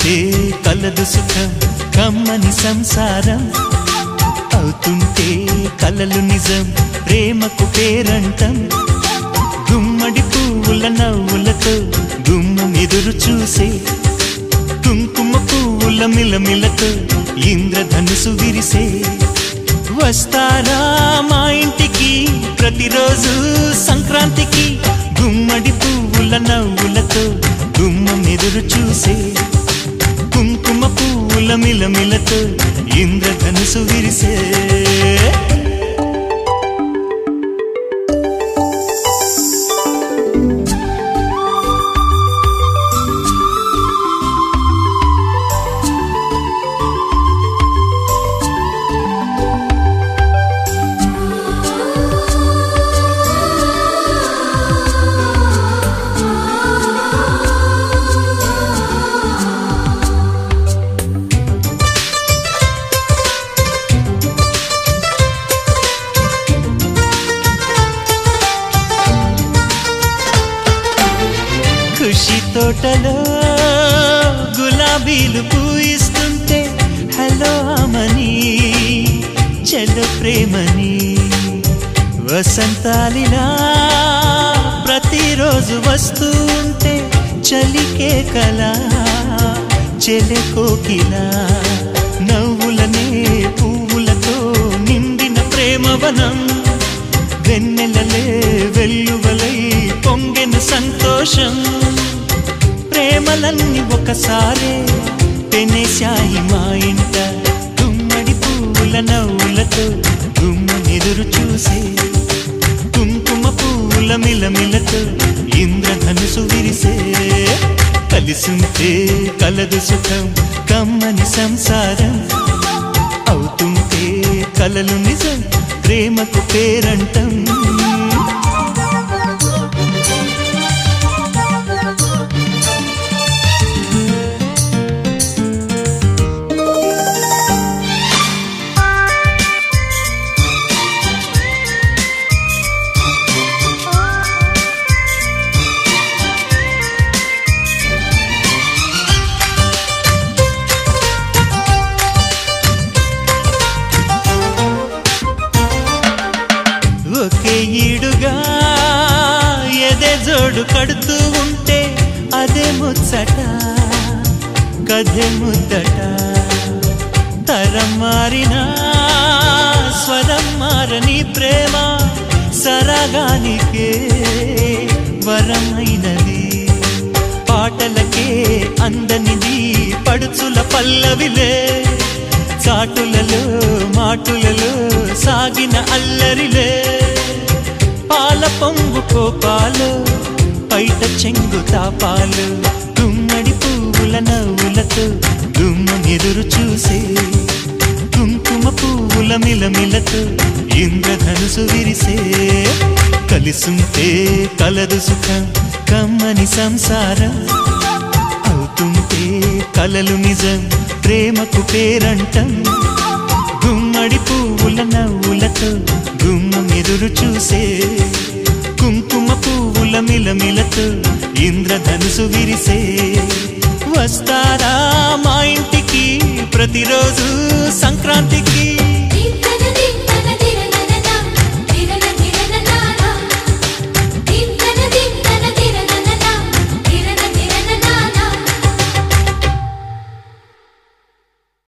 కలిసుంటే కలదు సుఖం కమ్మని సంసారం అవుతుంటే కలలు నిజం ప్రేమకు పేరంటం గుమ్మడి పువ్వుల నవ్వులతో గుమ్మం ఎదురు చూసే కుంకుమ పువ్వుల మిలమిలతో ఇంద్రధనుసు విరిసే వస్తారా మా ఇంటికి ప్రతిరోజు సంక్రాంతికి గుమ్మడి పువ్వుల నవ్వులతో గుమ్మం ఎదురు చూసే కుంకుమ పువ్వుల మిలమిలతో ఇంద్రధనుసు విరిసే ఖుషి తోటలో గులాబీలు పూయిస్తుంటే హలో అమని చెల్లు ప్రేమని వసంతాలిలా ప్రతిరోజు వస్తూ ఉంటే చలికే కలా చెలె కోకిలా నవ్వులనే పువ్వులతో నిండిన ప్రేమవనం వెన్నెలలే వెల్లువలై పొంగెను సంతోషం ప్రేమలన్నీ ఒకసారే పెనేశాయి మా ఇంట గుమ్మడి పువ్వుల నవ్వులతో గుమ్మనెదురు చూసే కుంకుమ పువ్వుల మిలమిలతో ఇంద్రధనుసు విరిసే కలిసుంటే కలదు సుఖం కమ్మని సంసారం అవుతుంటే కలలు నిజం ప్రేమకు పేరంటం ఒకే ఈడుగా ఎదే జోడు కడుతూ ఉంటే అదే ముచ్చట కథే ముద్దట తరం మారినా స్వరం మారని ప్రేమ సరగానికే వరమైనది పాటలకే అందనిది పడుచుల పల్లవిలే చాటులలో మాటులలో సాగిన అల్లరిలే పాల పొంగు కోపాలు పైట చెంగు తాపాలు గుమ్మడి పువ్వుల నవ్వులతో గుమ్మం ఎదురు చూసే కుంకుమ పువ్వుల మిలమిలతో ఇంద్రధనుసు విరిసే కలిసుంటే కలదు సుఖం కమ్మని సంసారం అవుతుంటే కలలు నిజం ప్రేమకు పేరంటం గుమ్మడి పువ్వుల నవ్వులతో గుమ్మం ఎదురు చూసే కుంకుమ పువ్వుల మిలమిలతో ఇంద్రధనుసు విరిసే వస్తారా మా ఇంటికి ప్రతిరోజు సంక్రాంతికి